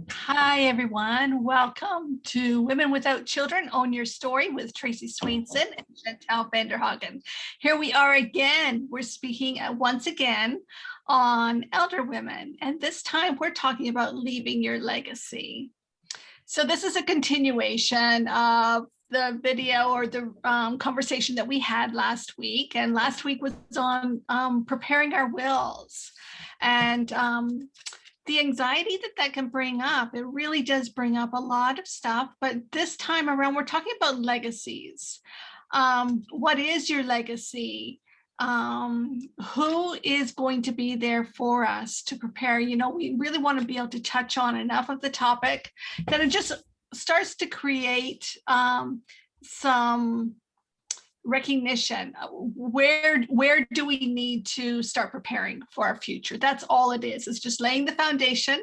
Hi, everyone. Welcome to Women Without Children, Own Your Story with Tracey Swainson and Chantal Vanderhaeghen. Here we are again. We're speaking once again on elder women, and this time we're talking about leaving your legacy. So this is a continuation of the video or the conversation that we had last week. And last week was on preparing our wills. And the anxiety that can bring up, it really does bring up a lot of stuff. But this time around, we're talking about legacies. What is your legacy? Who is going to be there for us to prepare? You know, we really want to be able to touch on enough of the topic that it just starts to create some recognition. Where do we need to start preparing for our future? That's all it is. It's just laying the foundation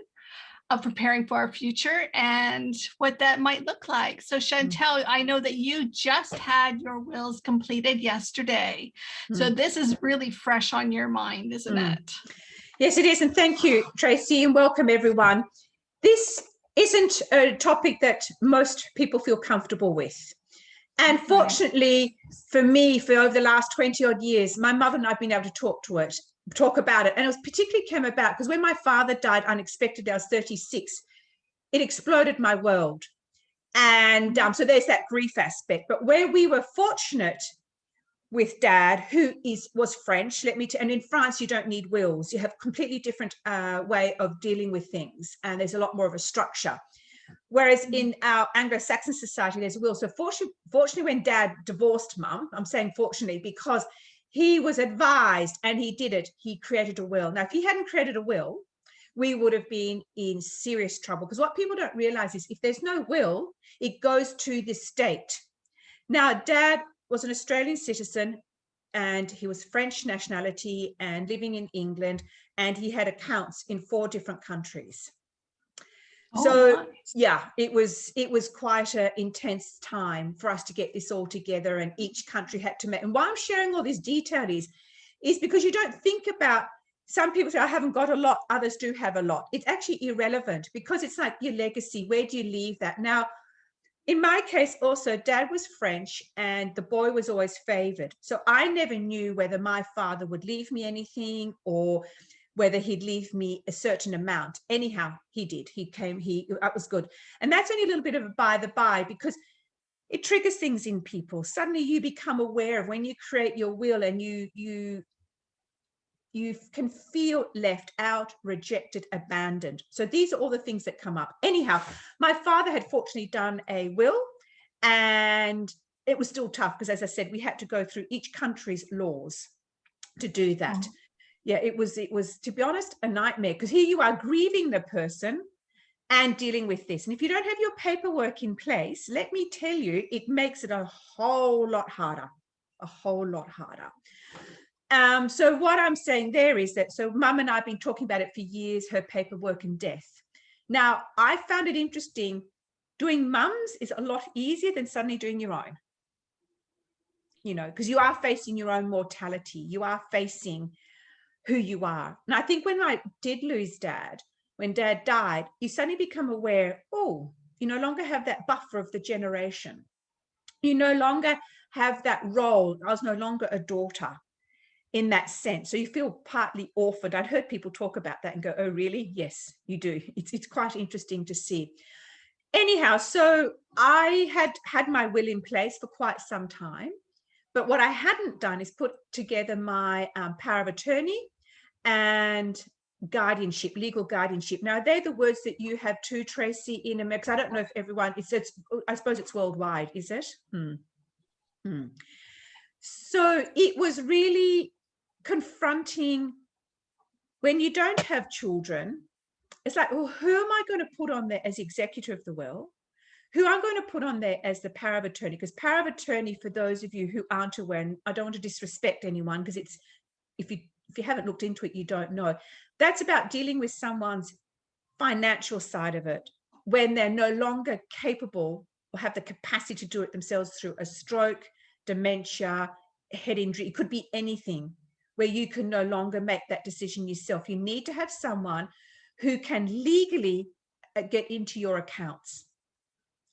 of preparing for our future and what that might look like. So Chantal, I know that you just had your wills completed yesterday. So this is really fresh on your mind, isn't it? Yes, it is. And thank you, Tracey, and welcome everyone. This isn't a topic that most people feel comfortable with. And fortunately for me, for over the last 20 odd years, my mother and I have been able to talk about it. And it was particularly came about because when my father died unexpectedly, I was 36, it exploded my world. And so there's that grief aspect. But where we were fortunate with Dad, who was French, and in France, you don't need wills. You have a completely different way of dealing with things. And there's a lot more of a structure. Whereas in our Anglo-Saxon society, there's a will. So fortunately, when Dad divorced Mum, I'm saying fortunately because he was advised and he did it, he created a will. Now, if he hadn't created a will, we would have been in serious trouble, because what people don't realize is if there's no will, it goes to the state. Now, Dad was an Australian citizen and he was French nationality and living in England, and he had accounts in 4 different countries. So yeah, it was quite an intense time for us to get this all together, and each country had to make. And why I'm sharing all this detail is because you don't think about, some people say, I haven't got a lot, others do have a lot. It's actually irrelevant, because it's like your legacy. Where do you leave that? Now, in my case also, Dad was French and the boy was always favored. So I never knew whether my father would leave me anything or whether he'd leave me a certain amount. Anyhow, he did. That was good. And that's only a little bit of a by the by, because it triggers things in people. Suddenly you become aware of when you create your will, and you can feel left out, rejected, abandoned. So these are all the things that come up. Anyhow, my father had fortunately done a will, and it was still tough because, as I said, we had to go through each country's laws to do that. Yeah, it was, to be honest, a nightmare, because here you are grieving the person and dealing with this. And if you don't have your paperwork in place, let me tell you, it makes it a whole lot harder, So what I'm saying there is that, so Mum and I have been talking about it for years, her paperwork and death. Now, I found it interesting, doing Mum's is a lot easier than suddenly doing your own, you know, because you are facing your own mortality. You are facing who you are. And I think when I did lose Dad, when Dad died, you suddenly become aware, oh, you no longer have that buffer of the generation. You no longer have that role. I was no longer a daughter in that sense. So you feel partly orphaned. I'd heard people talk about that and go, oh, really? Yes, you do. It's quite interesting to see. Anyhow, so I had my will in place for quite some time. But what I hadn't done is put together my power of attorney and guardianship, legal guardianship. Now, they're the words that you have too, Tracey, in America. I don't know if everyone, I suppose it's worldwide, is it? So it was really confronting when you don't have children. It's like, well, who am I going to put on there as executor of the will? Who I'm going to put on there as the power of attorney? Because power of attorney, for those of you who aren't aware, and I don't want to disrespect anyone, because it's, if you haven't looked into it, you don't know. That's about dealing with someone's financial side of it when they're no longer capable or have the capacity to do it themselves through a stroke, dementia, head injury. It could be anything where you can no longer make that decision yourself. You need to have someone who can legally get into your accounts.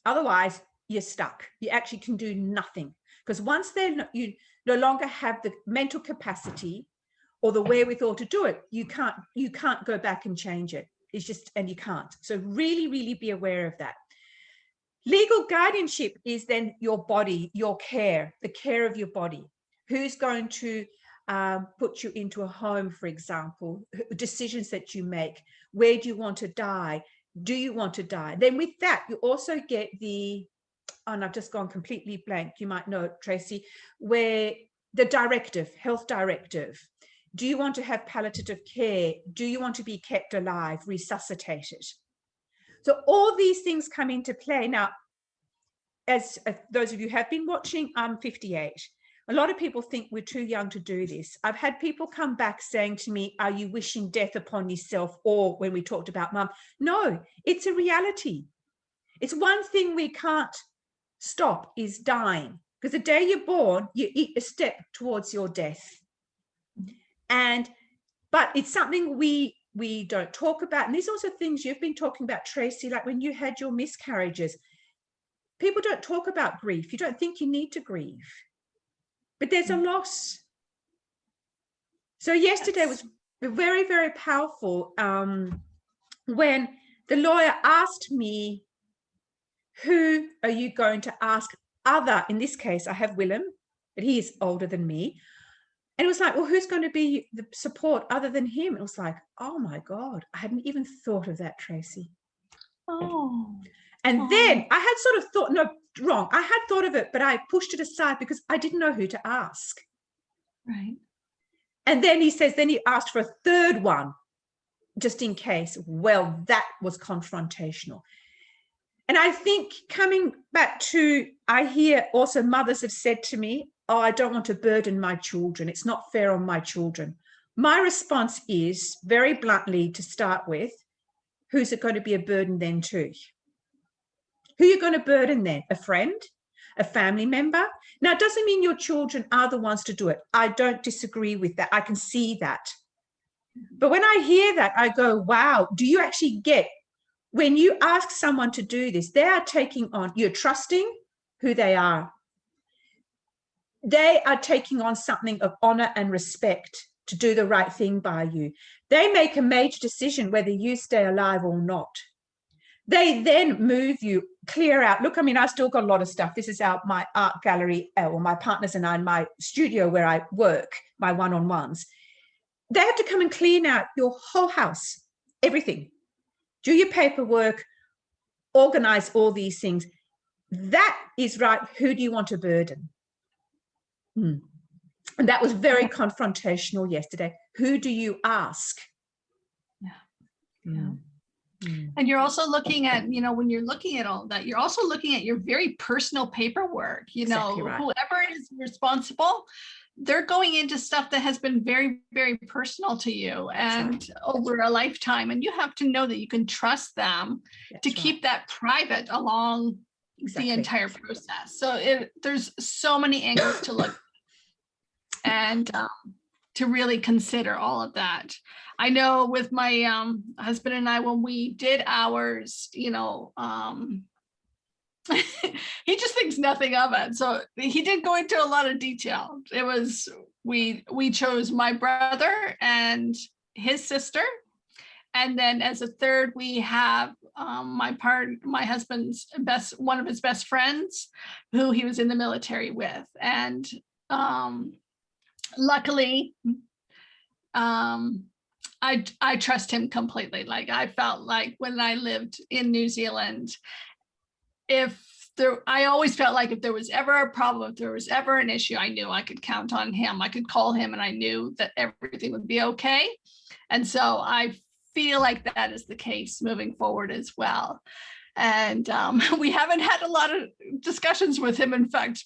Otherwise, you're stuck. You actually can do nothing, because once you no longer have the mental capacity or the wherewithal to do it, you can't go back and change it. It's just, and you can't. So really, really be aware of that. Legal guardianship is then your body, your care, the care of your body. Who's going to put you into a home, for example, decisions that you make. Where do you want to die? Do you want to die? Then with that, you also get and I've just gone completely blank. You might know, Tracey, where the directive, health directive. Do you want to have palliative care? Do you want to be kept alive, resuscitated? So all these things come into play. Now, as those of you who have been watching, I'm 58. A lot of people think we're too young to do this. I've had people come back saying to me, are you wishing death upon yourself? Or when we talked about mum, no, it's a reality. It's one thing we can't stop is dying, because the day you're born, you eat a step towards your death. But it's something we don't talk about. And these are also things you've been talking about, Tracey, like when you had your miscarriages. People don't talk about grief. You don't think you need to grieve, but there's a loss. So yesterday was very, very powerful when the lawyer asked me, who are you going to ask other, in this case, I have Willem, but he is older than me. And it was like, well, who's going to be the support other than him? It was like, oh my God, I hadn't even thought of that, Tracey. And then I had sort of thought, no, wrong. I had thought of it, but I pushed it aside because I didn't know who to ask. Right. And then he says, then he asked for a third one, just in case. Well, that was confrontational. And I think coming back to, I hear also mothers have said to me, oh, I don't want to burden my children. It's not fair on my children. My response is, very bluntly to start with, who's it going to be a burden then to? Who are you going to burden then? A friend? A family member? Now, it doesn't mean your children are the ones to do it. I don't disagree with that. I can see that. But when I hear that, I go, wow, do you actually get, when you ask someone to do this, they are taking on, you're trusting who they are. They are taking on something of honor and respect to do the right thing by you. They make a major decision whether you stay alive or not. They then move you, clear out. Look, I mean, I still got a lot of stuff. This is my art gallery, or my partners and I, in my studio where I work, my one-on-ones. They have to come and clean out your whole house, everything. Do your paperwork, organize all these things. That is right. Who do you want to burden? And that was very confrontational yesterday. Who do you ask? Yeah. And you're also looking at, when you're looking at all that, you're also looking at your very personal paperwork, Exactly right. Whoever is responsible, they're going into stuff that has been very, very personal to you and over a lifetime. And you have to know that you can trust them to keep that private along the entire process. So there's so many angles to look and to really consider all of that. I know with my husband and I, when we did ours, he just thinks nothing of it. So he did go into a lot of detail. It was, we chose my brother and his sister. And then as a third, we have my husband's one of his best friends who he was in the military with. And luckily, I trust him completely. Like I felt like when I lived in New Zealand, I always felt like if there was ever a problem, if there was ever an issue, I knew I could count on him. I could call him and I knew that everything would be okay. And so I feel like that is the case moving forward as well. And we haven't had a lot of discussions with him. In fact,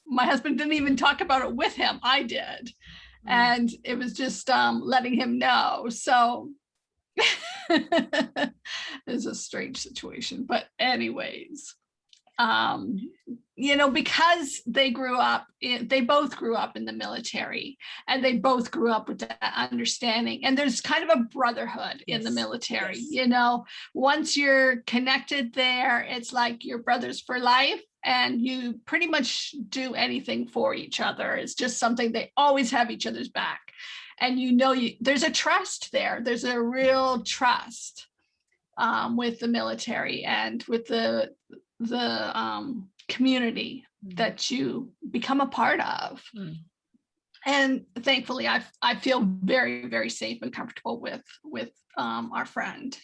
my husband didn't even talk about it with him. I did. And it was just letting him know. So it's a strange situation. But anyways, because they both grew up in the military, and they both grew up with that understanding. And there's kind of a brotherhood in the military. Yes. Once you're connected there, it's like you're brothers for life, and you pretty much do anything for each other. It's just something, they always have each other's back. And there's a trust there. There's a real trust with the military and with the community that you become a part of. And thankfully, I feel very, very safe and comfortable with our friend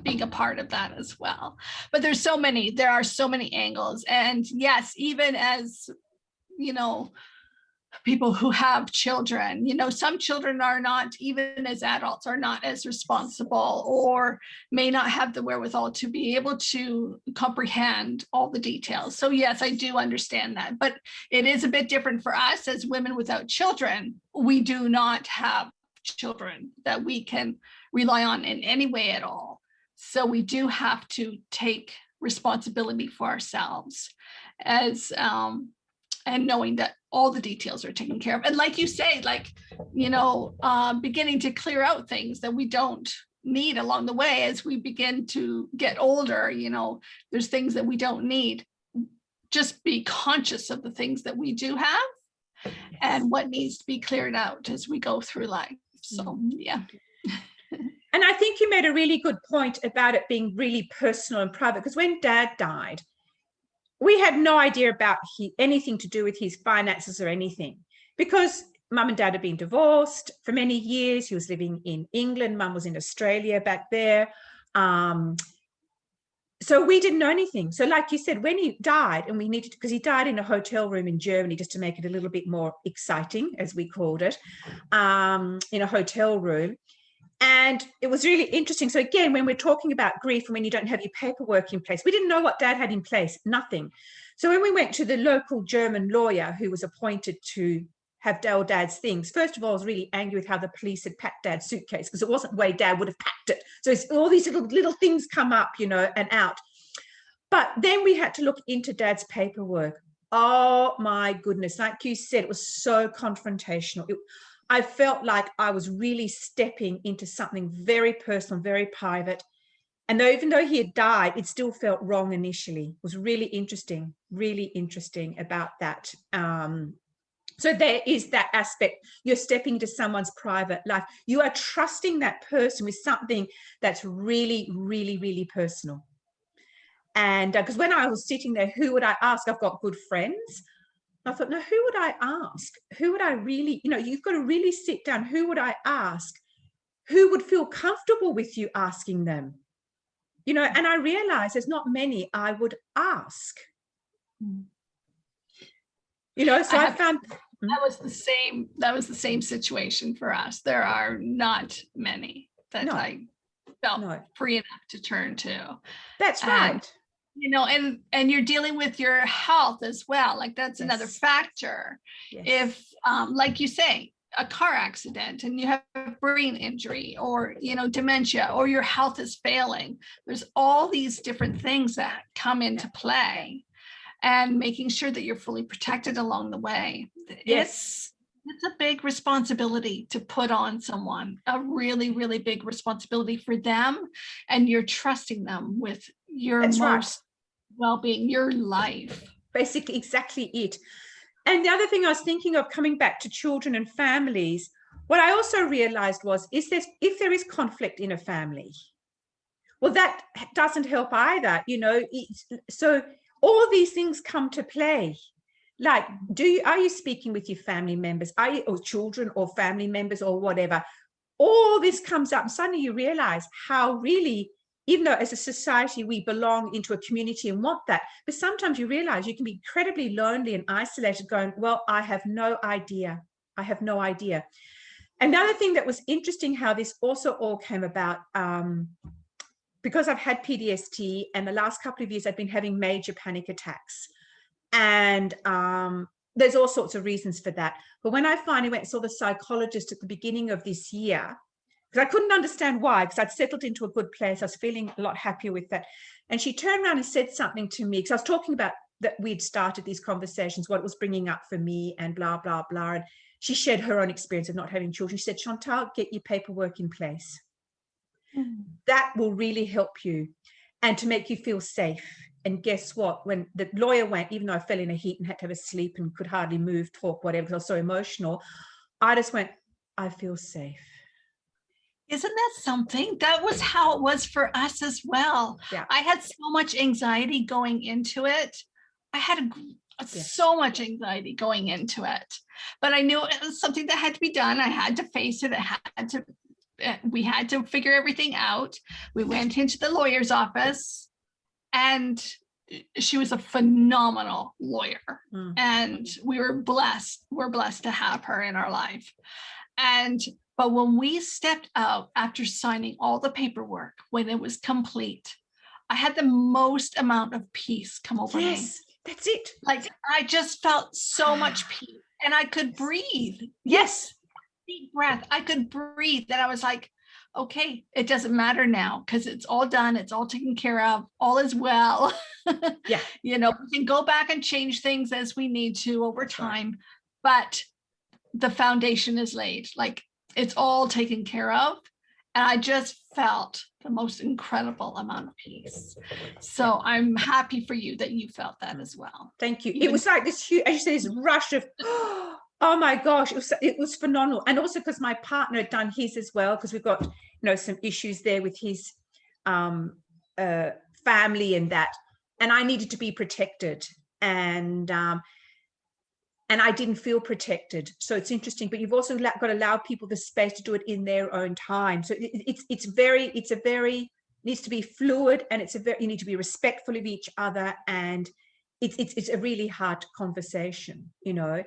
being a part of that as well. But there are so many angles. And yes, even as people who have children, some children are not, even as adults, are not as responsible, or may not have the wherewithal to be able to comprehend all the details. So yes, I do understand that, but it is a bit different for us as women without children. We do not have children that we can rely on in any way at all. So we do have to take responsibility for ourselves and knowing that all the details are taken care of. And like you say, beginning to clear out things that we don't need along the way as we begin to get older. There's things that we don't need. Just be conscious of the things that we do have and what needs to be cleared out as we go through life. So, yeah. And I think you made a really good point about it being really personal and private, because when Dad died, we had no idea about anything to do with his finances or anything, because Mum and Dad had been divorced for many years. He was living in England. Mum was in Australia back there. So we didn't know anything. So like you said, when he died, and we needed, because he died in a hotel room in Germany, just to make it a little bit more exciting, as we called it, in a hotel room. And it was really interesting. So again, when we're talking about grief and when you don't have your paperwork in place, we didn't know what Dad had in place, nothing. So when we went to the local German lawyer who was appointed to have Dad's things, first of all, I was really angry with how the police had packed Dad's suitcase, because it wasn't the way Dad would have packed it. So it's all these little things come up, and out. But then we had to look into Dad's paperwork. Oh my goodness. Like you said, it was so confrontational. I felt like I was really stepping into something very personal, very private. And even though he had died, it still felt wrong initially. It was really interesting about that. So there is that aspect. You're stepping into someone's private life. You are trusting that person with something that's really, really, really personal. And because when I was sitting there, who would I ask? I've got good friends. I thought, no, who would I ask? Who would I really, you've got to really sit down. Who would I ask? Who would feel comfortable with you asking them? And I realized there's not many I would ask. So I found that was the same situation for us. There are not many that I felt free enough to turn to. That's right. And you're dealing with your health as well. Like that's another factor. Yes. If, like you say, a car accident and you have a brain injury, or, dementia, or your health is failing, there's all these different things that come into play, and making sure that you're fully protected along the way. Yes. It's a big responsibility to put on someone, a really, really big responsibility for them. And you're trusting them with your well-being, your life. Basically, exactly it. And the other thing I was thinking of, coming back to children and families, what I also realized was, if there is conflict in a family, well, that doesn't help either. So all these things come to play. Like, are you speaking with your family members, or children, or family members, or whatever? All this comes up, and suddenly you realize how really, even though as a society we belong into a community and want that, but sometimes you realize you can be incredibly lonely and isolated, going, well, I have no idea. And the other thing that was interesting, how this also all came about, because I've had PTSD, and the last couple of years I've been having major panic attacks. And there's all sorts of reasons for that. But when I finally went and saw the psychologist at the beginning of this year, because I couldn't understand why, because I'd settled into a good place. I was feeling a lot happier with that. And she turned around and said something to me, because I was talking about that we'd started these conversations, what it was bringing up for me and blah, blah, blah. And she shared her own experience of not having children. She said, Chantal, get your paperwork in place. That will really help you and to make you feel safe. And guess what? When the lawyer went, even though I fell in a heat and had to have a sleep and could hardly move, talk, whatever, because I was so emotional, I just went, I feel safe. Isn't that something? That was how it was for us as well. Yeah. I had so much anxiety going into it. I had so much anxiety going into it, but I knew it was something that had to be done. I had to face it. We had to figure everything out. We went into the lawyer's office, and she was a phenomenal lawyer. And we're blessed to have her in our life. But when we stepped out after signing all the paperwork, when it was complete, I had the most amount of peace come over me. Yes, that's it. Like, I just felt so much peace, and I could breathe. Yes. Deep breath. I could breathe. And I was like, okay, it doesn't matter now, because it's all done. It's all taken care of. All is well. Yeah. You know, we can go back and change things as we need to over time, but the foundation is laid. Like, it's all taken care of. And I just felt the most incredible amount of peace. So I'm happy for you that you felt that as well. Thank you. It was like this huge, as you say, this rush of, oh my gosh, it was phenomenal. And also because my partner had done his as well, because we've got, you know, some issues there with his family and that, and I needed to be protected. And I didn't feel protected. So it's interesting, but you've also got to allow people the space to do it in their own time. So it needs to be fluid, and you need to be respectful of each other. And it's a really hard conversation, you know.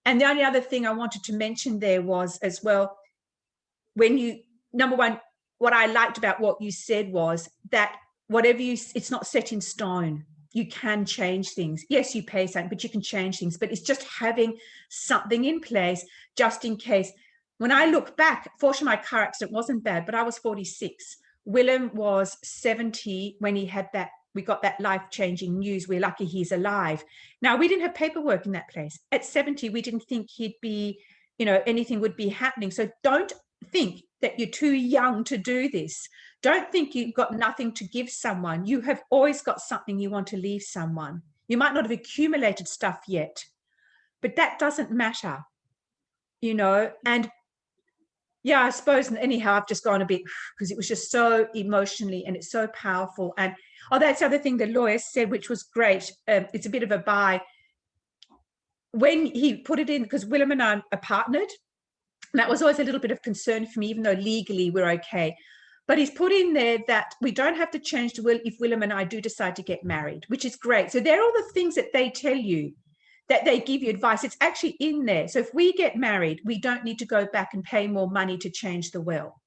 And the only other thing I wanted to mention there was as well, number one, what I liked about what you said was that it's not set in stone. You can change things. Yes, you pay something, but you can change things. But it's just having something in place just in case. When I look back, fortunately, my car accident wasn't bad, but I was 46. Willem was 70 when he had that. We got that life-changing news. We're lucky he's alive. Now, we didn't have paperwork in that place. At 70, we didn't think he'd be, you know, anything would be happening. So don't think that you're too young to do this. Don't think you've got nothing to give someone. You have always got something you want to leave someone. You might not have accumulated stuff yet, but that doesn't matter, you know. And yeah, I suppose, and anyhow, I've just gone a bit, because it was just so emotionally, and it's so powerful. And that's the other thing the lawyer said, which was great. It's a bit of a buy. When he put it in, because Willem and I are partnered, and that was always a little bit of concern for me, even though legally we're okay. But he's put in there that we don't have to change the will if Willem and I do decide to get married, which is great. So they're all the things that they tell you, that they give you advice. It's actually in there. So if we get married, we don't need to go back and pay more money to change the will.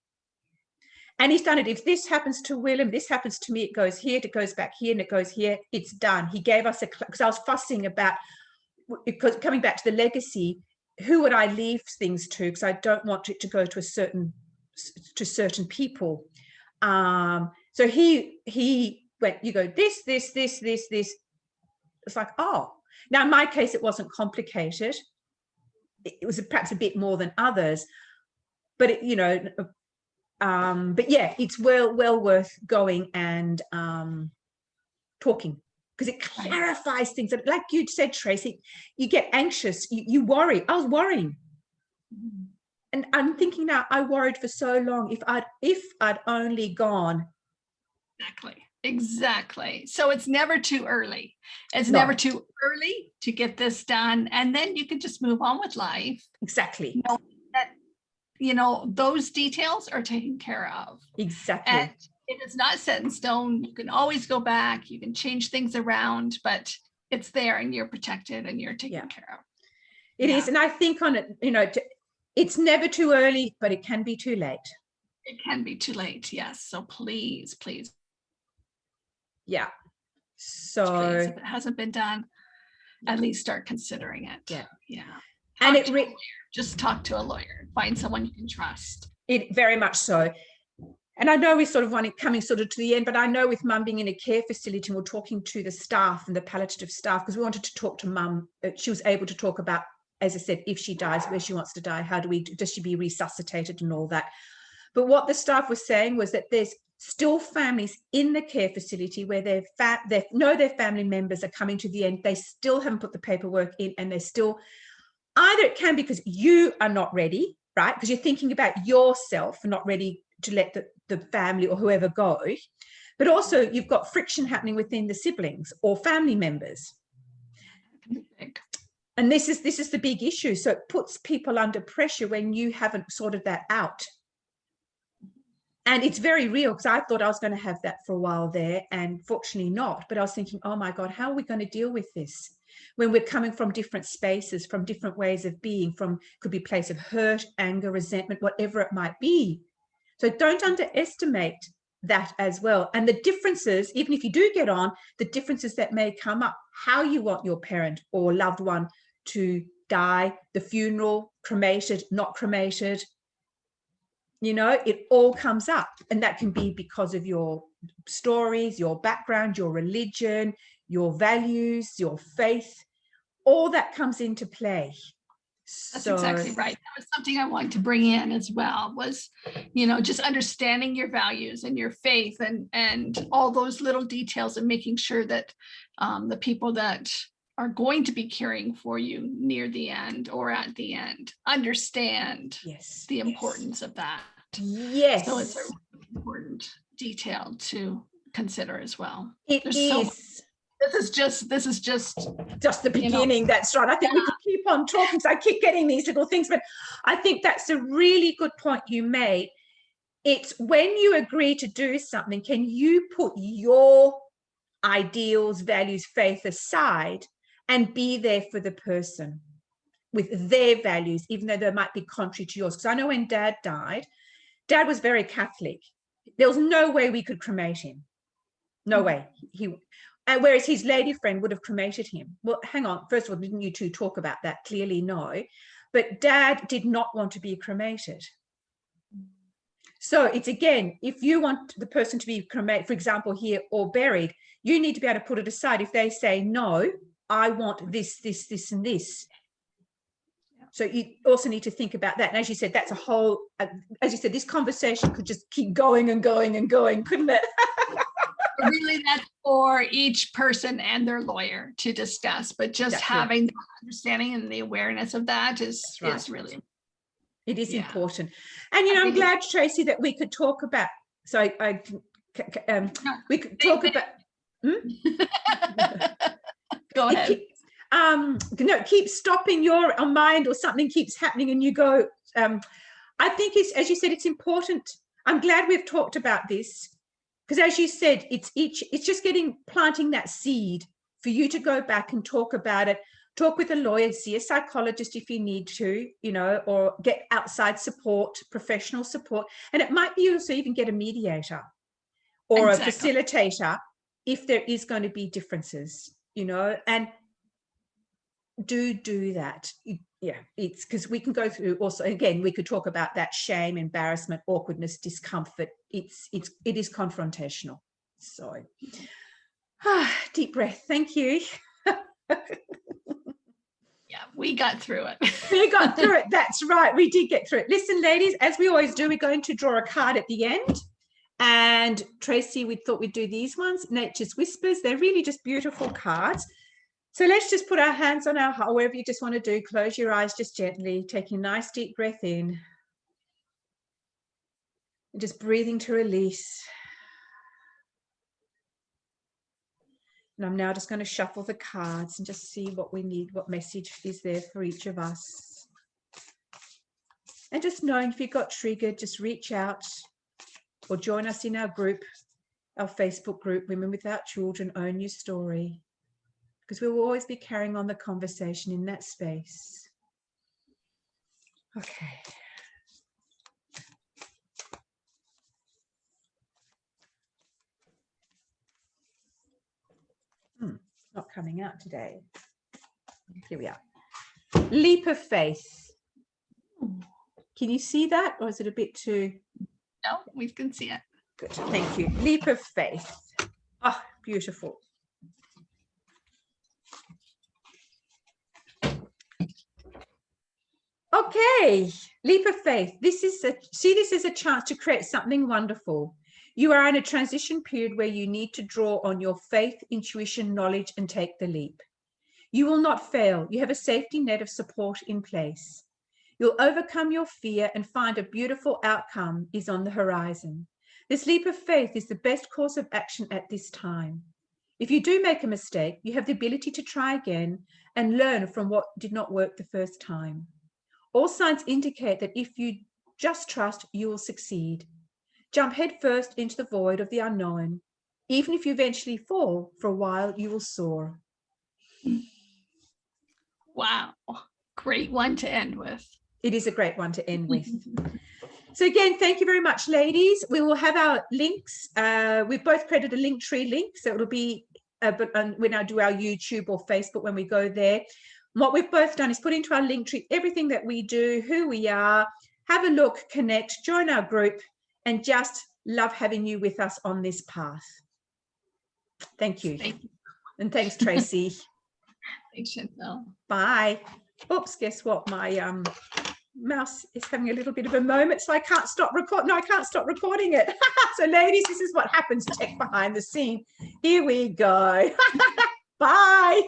And he's done it. If this happens to Willem, this happens to me, it goes here, it goes back here, and it goes here. It's done. He gave us because I was fussing about, because coming back to the legacy, who would I leave things to? Because I don't want it to go to certain people. So he went, you go this. It's like, oh. Now, in my case, it wasn't complicated. It was perhaps a bit more than others, but it, you know, but yeah, it's well worth going and talking, because it clarifies things. Like you said, Tracey, you get anxious, you worry. I was worrying. And I'm thinking now, I worried for so long. If I'd only gone. Exactly. So it's never too early. It's never too early to get this done. And then you can just move on with life. Exactly. Know that, you know, those details are taken care of. Exactly. And it is not set in stone. You can always go back. You can change things around, but it's there and you're protected and you're taken care of. It is. And I think on it, you know, it's never too early, but it can be too late. It can be too late. Yes. So please. Yeah. So if it hasn't been done, at least start considering it. Yeah. Yeah. And just talk to a lawyer. Find someone you can trust. It very much so. And I know we're sort of coming sort of to the end, but I know with Mum being in a care facility, and we're talking to the staff and the palliative staff, because we wanted to talk to Mum. She was able to talk about, as I said, if she dies, where she wants to die, does she be resuscitated and all that. But what the staff was saying was that there's still families in the care facility where they know their family members are coming to the end. They still haven't put the paperwork in, and they're still, either it can be because you are not ready, right? Because you're thinking about yourself and not ready to let the family or whoever go, but also you've got friction happening within the siblings or family members. And this is the big issue. So it puts people under pressure when you haven't sorted that out. And it's very real, because I thought I was going to have that for a while there, and fortunately not. But I was thinking, oh my God, how are we going to deal with this when we're coming from different spaces, from different ways of being, from, could be a place of hurt, anger, resentment, whatever it might be. So don't underestimate that as well. And the differences, even if you do get on, the differences that may come up, how you want your parent or loved one to die, the funeral, cremated, not cremated, you know, it all comes up. And that can be because of your stories, your background, your religion, your values, your faith, all that comes into play. That's exactly right. That was something I wanted to bring in as well, was, you know, just understanding your values and your faith and all those little details, and making sure that the people that are going to be caring for you near the end or at the end understand the importance of that. Yes. So it's a really important detail to consider as well. It is. This is just the beginning. You know, that's right. I think we could keep on talking, so I keep getting these little things, but I think that's a really good point you made. It's when you agree to do something, can you put your ideals, values, faith aside and be there for the person with their values, even though they might be contrary to yours? Because I know when Dad died, Dad was very Catholic. There was no way we could cremate him. No way. Whereas his lady friend would have cremated him. Well, hang on. First of all, didn't you two talk about that? Clearly, no. But Dad did not want to be cremated. So it's, again, if you want the person to be cremated, for example, here, or buried, you need to be able to put it aside. If they say, no, I want this, this, this, and this. So you also need to think about that. And as you said, that's a whole, as you said, this conversation could just keep going and going and going, couldn't it? Really, that's for each person and their lawyer to discuss, but just having the understanding and the awareness of that is really, it is important. And, you know, I'm glad, Tracey, that we could talk about, so we could talk about, go ahead. Keep stopping your mind, or something keeps happening and you go, I think it's, as you said, it's important. I'm glad we've talked about this, because as you said, it's just planting that seed for you to go back and talk about it, talk with a lawyer, see a psychologist if you need to, you know, or get outside support, professional support. And it might be also even get a mediator or a facilitator if there is going to be differences, you know, and do that. Yeah, it's because we can go through also, again, we could talk about that shame, embarrassment, awkwardness, discomfort. It is confrontational. So deep breath. Thank you. Yeah, we got through it. We got through it. That's right. We did get through it. Listen, ladies, as we always do, we're going to draw a card at the end. And Tracey, we thought we'd do these ones, Nature's Whispers. They're really just beautiful cards. So let's just put our hands on our heart, wherever you just want to do. Close your eyes just gently, taking a nice deep breath in. And just breathing to release. And I'm now just going to shuffle the cards and just see what we need, what message is there for each of us. And just knowing if you got triggered, just reach out or join us in our group, our Facebook group, Women Without Children, Own Your Story. Because we will always be carrying on the conversation in that space. Okay. Not coming out today. Here we are. Leap of faith. Can you see that, or is it a bit too? No, we can see it. Good, thank you. Leap of faith. Oh, beautiful. Okay, leap of faith. See this as a chance to create something wonderful. You are in a transition period where you need to draw on your faith, intuition, knowledge, and take the leap. You will not fail. You have a safety net of support in place. You'll overcome your fear and find a beautiful outcome is on the horizon. This leap of faith is the best course of action at this time. If you do make a mistake, you have the ability to try again and learn from what did not work the first time. All signs indicate that if you just trust, you will succeed. Jump headfirst into the void of the unknown. Even if you eventually fall, for a while you will soar. Wow, great one to end with. It is a great one to end with. So again, thank you very much, ladies. We will have our links. We've both created a Linktree link, so it'll be when I do our YouTube or Facebook when we go there. What we've both done is put into our Linktree everything that we do, who we are, have a look, connect, join our group, and just love having you with us on this path. Thank you. Thank you. And thanks, Tracey. Thanks, Chantal. Bye. Oops, guess what? My mouse is having a little bit of a moment, so I can't stop recording. No, I can't stop recording it. So ladies, this is what happens, tech behind the scene. Here we go. Bye.